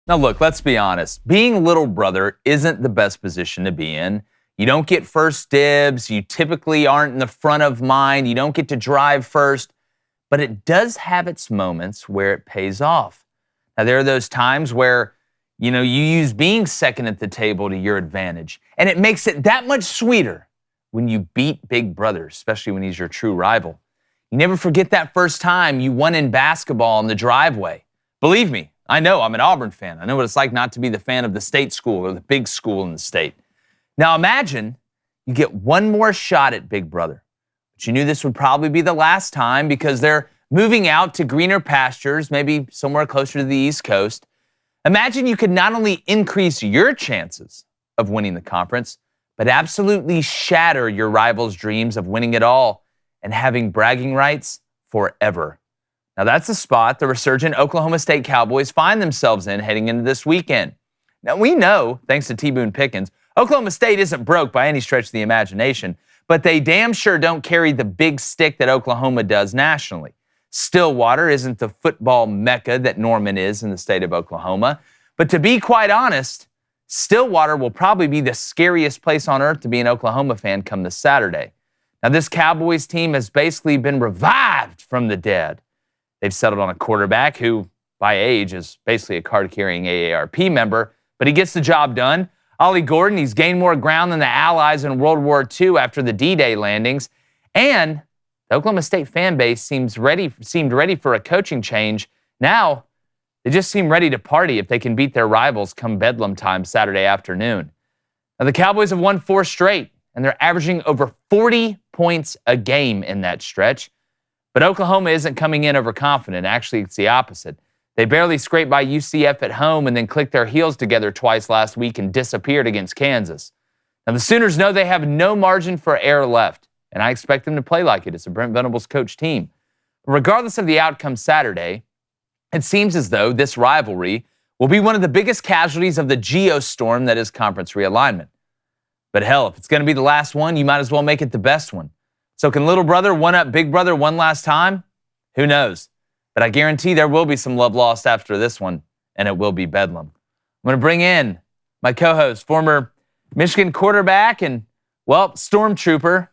Now, look, let's be honest. Being little brother isn't the best position to be in. You don't get first dibs. You typically aren't in the front of mind. You don't get to drive first. But it does have its moments where it pays off. Now, there are those times where, you use being second at the table to your advantage. And it makes it that much sweeter when you beat big brother, especially when he's your true rival. You never forget that first time you won in basketball in the driveway. Believe me, I know, I'm an Auburn fan. I know what it's like not to be the fan of the state school or the big school in the state. Now imagine you get one more shot at big brother, but you knew this would probably be the last time because they're moving out to greener pastures, maybe somewhere closer to the East Coast. Imagine you could not only increase your chances of winning the conference, but absolutely shatter your rival's dreams of winning it all and having bragging rights forever. Now that's the spot the resurgent Oklahoma State Cowboys find themselves in heading into this weekend. Now we know, thanks to T. Boone Pickens, Oklahoma State isn't broke by any stretch of the imagination, but they damn sure don't carry the big stick that Oklahoma does nationally. Stillwater isn't the football mecca that Norman is in the state of Oklahoma. But to be quite honest, Stillwater will probably be the scariest place on earth to be an Oklahoma fan come this Saturday. Now, this Cowboys team has basically been revived from the dead. They've settled on a quarterback who, by age, is basically a card-carrying AARP member, but he gets the job done. Ollie Gordon, he's gained more ground than the Allies in World War II after the D-Day landings. And the Oklahoma State fan base seemed ready for a coaching change. Now, they just seem ready to party if they can beat their rivals come Bedlam time Saturday afternoon. Now, the Cowboys have won 4 straight, and they're averaging over 40 points a game in that stretch. But Oklahoma isn't coming in overconfident. Actually, it's the opposite. They barely scraped by UCF at home and then clicked their heels together twice last week and disappeared against Kansas. Now, the Sooners know they have no margin for error left, and I expect them to play like it. It's a Brent Venables coach team. But regardless of the outcome Saturday, it seems as though this rivalry will be one of the biggest casualties of the geostorm that is conference realignment. But hell, if it's going to be the last one, you might as well make it the best one. So can little brother one-up big brother one last time? Who knows? But I guarantee there will be some love lost after this one, and it will be Bedlam. I'm going to bring in my co-host, former Michigan quarterback and, stormtrooper,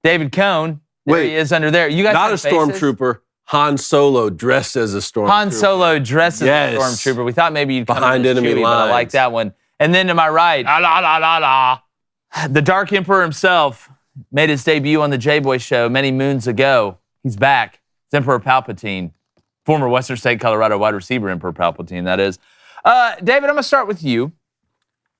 David Cohn. There he is under there. You guys not a stormtrooper. Han Solo dressed as a stormtrooper. Han Solo dressed as a stormtrooper. We thought maybe you'd come behind enemy lines. But I like that one. And then to my right, the Dark Emperor himself made his debut on the J-Boy Show many moons ago. He's back. It's Emperor Palpatine, former Western State, Colorado wide receiver Emperor Palpatine, that is. David, I'm going to start with you.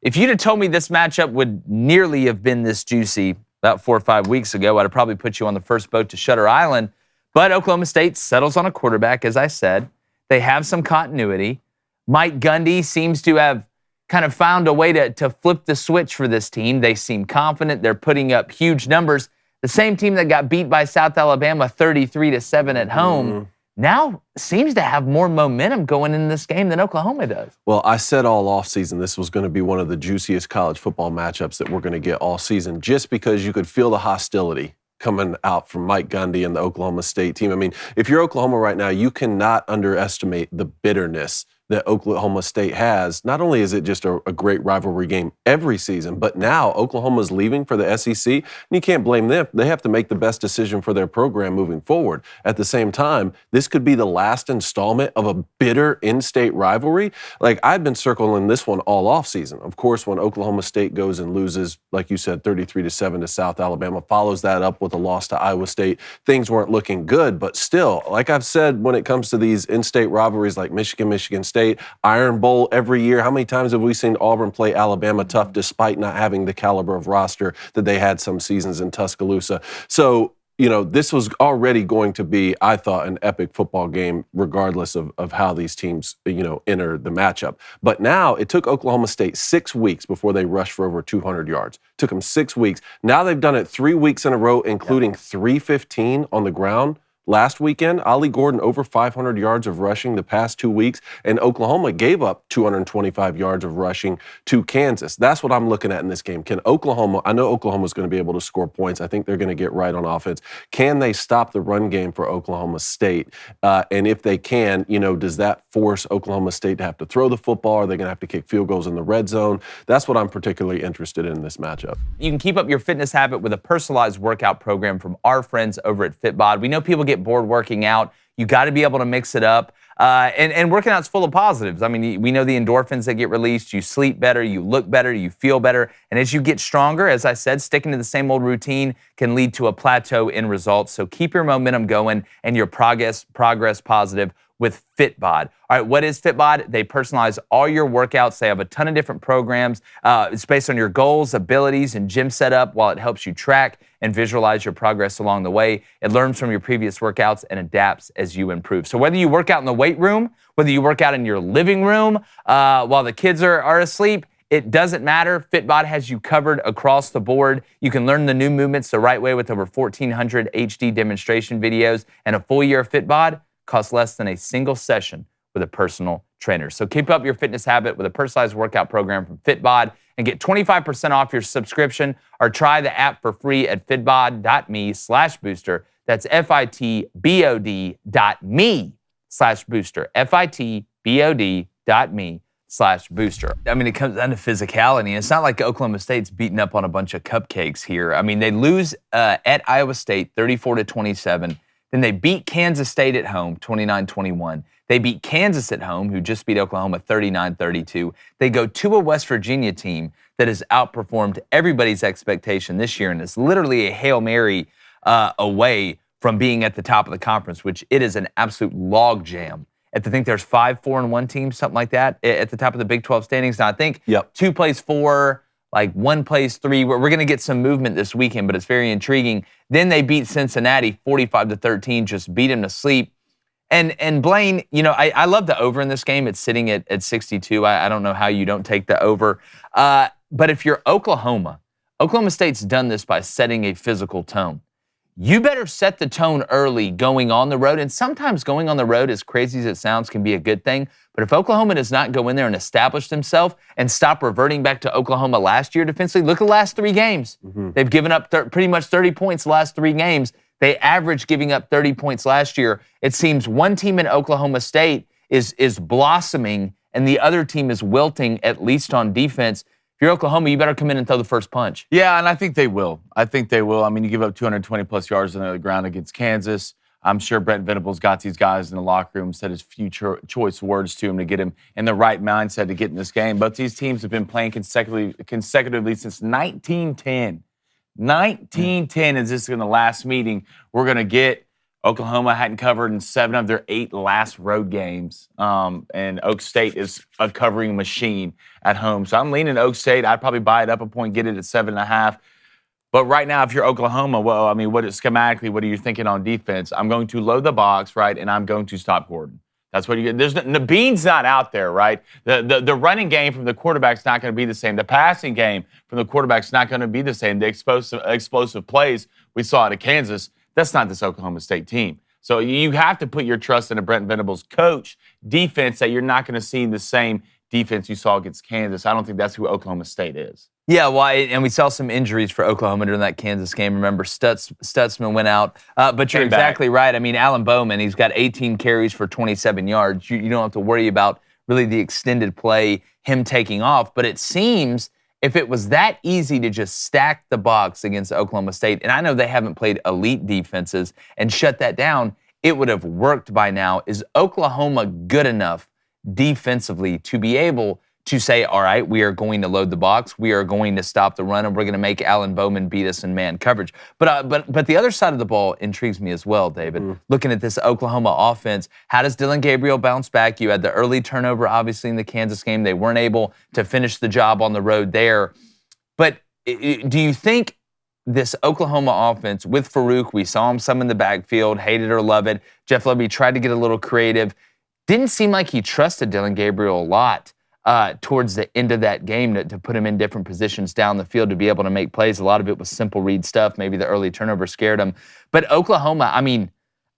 If you'd have told me this matchup would nearly have been this juicy about 4 or 5 weeks ago, I'd have probably put you on the first boat to Shutter Island. But Oklahoma State settles on a quarterback, as I said. They have some continuity. Mike Gundy seems to have kind of found a way to flip the switch for this team. They seem confident. They're putting up huge numbers. The same team that got beat by South Alabama 33-7 at home now seems to have more momentum going in this game than Oklahoma does. Well, I said all offseason this was going to be one of the juiciest college football matchups that we're going to get all season, just because you could feel the hostility coming out from Mike Gundy and the Oklahoma State team. I mean, if you're Oklahoma right now, you cannot underestimate the bitterness that Oklahoma State has. Not only is it just a great rivalry game every season, but now Oklahoma's leaving for the SEC, and you can't blame them. They have to make the best decision for their program moving forward. At the same time, this could be the last installment of a bitter in-state rivalry. Like, I've been circling this one all offseason. Of course, when Oklahoma State goes and loses, like you said, 33-7 to South Alabama, follows that up with a loss to Iowa State, things weren't looking good, but still, like I've said, when it comes to these in-state rivalries like Michigan State, Iron Bowl every year. How many times have we seen Auburn play Alabama tough despite not having the caliber of roster that they had some seasons in Tuscaloosa? So, this was already going to be, I thought, an epic football game, regardless of how these teams, enter the matchup. But now it took Oklahoma State 6 weeks before they rushed for over 200 yards. It took them 6 weeks. Now they've done it 3 weeks in a row, including 315 on the ground. last weekend. Ollie Gordon over 500 yards of rushing the past 2 weeks, and Oklahoma gave up 225 yards of rushing to Kansas. That's what I'm looking at in this game. Can Oklahoma, I know Oklahoma's going to be able to score points. I think they're going to get right on offense. Can they stop the run game for Oklahoma State? And if they can, does that force Oklahoma State to have to throw the football? Are they going to have to kick field goals in the red zone? That's what I'm particularly interested in this matchup. You can keep up your fitness habit with a personalized workout program from our friends over at Fitbod. We know people get bored working out. You got to be able to mix it up. And working out's full of positives. I mean, we know the endorphins that get released. You sleep better, you look better, you feel better. And as you get stronger, as I said, sticking to the same old routine can lead to a plateau in results. So keep your momentum going and your progress positive with Fitbod. All right, what is Fitbod? They personalize all your workouts. They have a ton of different programs. It's based on your goals, abilities, and gym setup, while it helps you track and visualize your progress along the way. It learns from your previous workouts and adapts as you improve. So whether you work out in the weight room, whether you work out in your living room while the kids are asleep, it doesn't matter. Fitbod has you covered across the board. You can learn the new movements the right way with over 1,400 HD demonstration videos, and a full year of Fitbod costs less than a single session with a personal trainer. So keep up your fitness habit with a personalized workout program from Fitbod and get 25% off your subscription, or try the app for free at fitbod.me/booster. That's fitbod.me/booster. fitbod.me/booster. I mean, it comes down to physicality. It's not like Oklahoma State's beating up on a bunch of cupcakes here. I mean, they lose at Iowa State 34-27. Then they beat Kansas State at home, 29-21. They beat Kansas at home, who just beat Oklahoma 39-32. They go to a West Virginia team that has outperformed everybody's expectation this year and is literally a Hail Mary away from being at the top of the conference, which it is an absolute log jam. I think there's 5 4-1 teams, something like that, at the top of the Big 12 standings. Now, I think 2 plays 4, like 1 plays 3. We're going to get some movement this weekend, but it's very intriguing. Then they beat Cincinnati 45-13, just beat them to sleep. And Blaine, I love the over in this game. It's sitting at 62. I don't know how you don't take the over. But if you're Oklahoma State's done this by setting a physical tone. You better set the tone early going on the road. And sometimes going on the road, as crazy as it sounds, can be a good thing. But if Oklahoma does not go in there and establish themselves and stop reverting back to Oklahoma last year defensively, look at the last 3 games. Mm-hmm. They've given up pretty much 30 points the last 3 games. They averaged giving up 30 points last year. It seems one team in Oklahoma State is blossoming and the other team is wilting, at least on defense. If you're Oklahoma, you better come in and throw the first punch. Yeah, and I think they will. I mean, you give up 220-plus yards on the ground against Kansas. I'm sure Brent Venables got these guys in the locker room, said his few choice words to him to get him in the right mindset to get in this game. But these teams have been playing consecutively since 1910. 1910 is this in the last meeting we're going to get. Oklahoma hadn't covered in 7 of their 8 last road games. And Oak State is a covering machine at home. So I'm leaning Oak State. I'd probably buy it up a point, get it at 7.5. But right now, if you're Oklahoma, well, I mean, schematically, what are you thinking on defense? I'm going to load the box, right, and I'm going to stop Gordon. That's what you get. The bean's not out there, right? The running game from the quarterback's not going to be the same. The passing game from the quarterback's not going to be the same. The explosive plays we saw at Kansas, that's not this Oklahoma State team. So you have to put your trust in a Brent Venables coach defense that you're not going to see the same defense you saw against Kansas. I don't think that's who Oklahoma State is. Yeah, well, and we saw some injuries for Oklahoma during that Kansas game. Remember, Stutzman went out. But you're exactly right. I mean, Alan Bowman, he's got 18 carries for 27 yards. You don't have to worry about really the extended play, him taking off. But it seems if it was that easy to just stack the box against Oklahoma State, and I know they haven't played elite defenses, and shut that down, it would have worked by now. Is Oklahoma good enough defensively to be able to say, all right, we are going to load the box, we are going to stop the run, and we're going to make Alan Bowman beat us in man coverage? But the other side of the ball intrigues me as well, David. Mm. Looking at this Oklahoma offense, how does Dillon Gabriel bounce back? You had the early turnover, obviously, in the Kansas game. They weren't able to finish the job on the road there. But do you think this Oklahoma offense with Farouk, we saw him some in the backfield, hate it or love it. Jeff Lebby tried to get a little creative. Didn't seem like he trusted Dillon Gabriel a lot towards the end of that game to put him in different positions down the field to be able to make plays. A lot of it was simple read stuff. Maybe the early turnover scared him. But Oklahoma, I mean,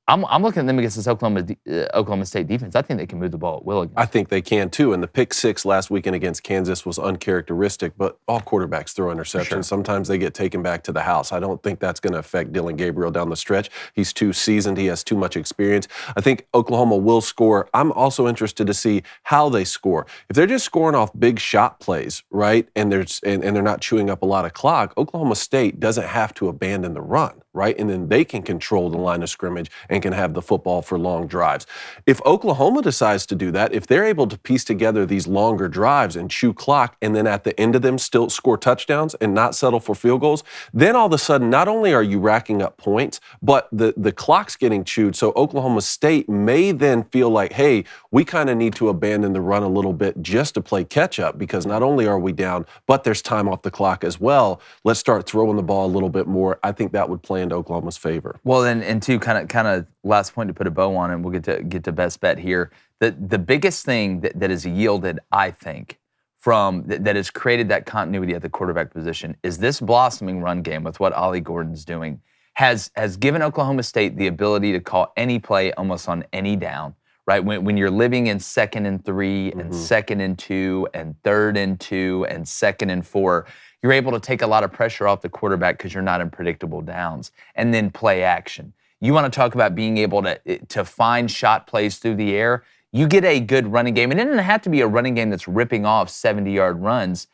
I'm looking at them against this Oklahoma State defense. I think they can move the ball at will again. I think they can too. And the pick six last weekend against Kansas was uncharacteristic, but all quarterbacks throw interceptions. Sure. Sometimes they get taken back to the house. I don't think that's going to affect Dylan Gabriel down the stretch. He's too seasoned. He has too much experience. I think Oklahoma will score. I'm also interested to see how they score. If they're just scoring off big shot plays, right, and they're not chewing up a lot of clock, Oklahoma State doesn't have to abandon the run, right? And then they can control the line of scrimmage and can have the football for long drives. If Oklahoma decides to do that, if they're able to piece together these longer drives and chew clock and then at the end of them still score touchdowns and not settle for field goals, then all of a sudden not only are you racking up points, but the clock's getting chewed. So Oklahoma State may then feel like, hey, we kind of need to abandon the run a little bit just to play catch up because not only are we down, but there's time off the clock as well. Let's start throwing the ball a little bit more. I think that would play into Oklahoma's favor. Well, and two, kind of last point to put a bow on, and we'll get to best bet here. The biggest thing that has yielded, I think, from that has created that continuity at the quarterback position is this blossoming run game with what Ollie Gordon's doing has given Oklahoma State the ability to call any play almost on any down. Right, when you're living in 2nd and 3 and 2nd and 2 and 3rd and 2 and 2nd and 4, you're able to take a lot of pressure off the quarterback because you're not in predictable downs. And then play action. You want to talk about being able to find shot plays through the air. You get a good running game, and it doesn't have to be a running game that's ripping off 70-yard runs,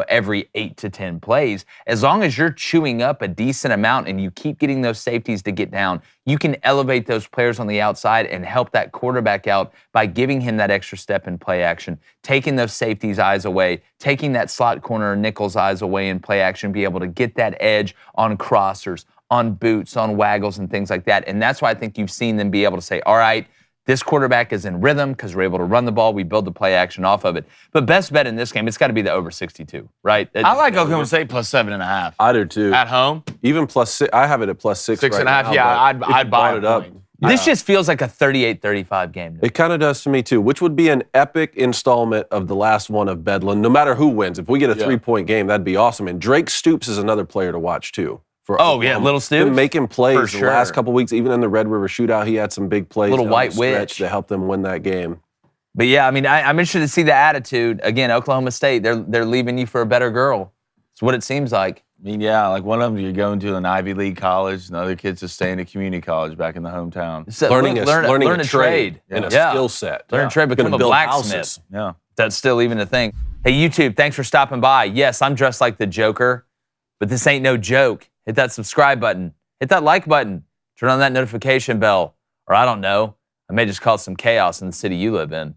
every 8 to 10 plays. As long as you're chewing up a decent amount and you keep getting those safeties to get down, you can elevate those players on the outside and help that quarterback out by giving him that extra step in play action, taking those safeties' eyes away, taking that slot corner or nickel's eyes away in play action, be able to get that edge on crossers, on boots, on waggles, and things like that. And that's why I think you've seen them be able to say, all right, this quarterback is in rhythm because we're able to run the ball. We build the play action off of it. But best bet in this game, it's got to be the over 62, right? I like Oklahoma State plus 7.5. I do too. At home? Even +6. I have it at +6. 6.5. Right Yeah, now, I'd buy it up. This just feels like a 38-35 game. It kind of does to me too, which would be an epic installment of the last one of Bedlam, no matter who wins. If we get a 3-point game, that'd be awesome. And Drake Stoops is another player to watch too. Little Stoops. Been making plays For sure. the last couple weeks. Even in the Red River Shootout, he had some big plays. Little down white the stretch witch. to help them win that game. But yeah, I mean, I'm interested to see the attitude. Again, Oklahoma State, they're leaving you for a better girl. It's what it seems like. I mean, yeah, like one of them, you're going to an Ivy League college, and the other kid's just staying at community college back in the hometown. So Learning a trade and a Yeah. skill set. Learn a trade, become Gonna a build blacksmith. houses. Yeah. That's still even a thing. Hey, YouTube, thanks for stopping by. Yes, I'm dressed like the Joker, but this ain't no joke. Hit that subscribe button. Hit that like button. Turn on that notification bell. Or I don't know, I may just cause some chaos in the city you live in.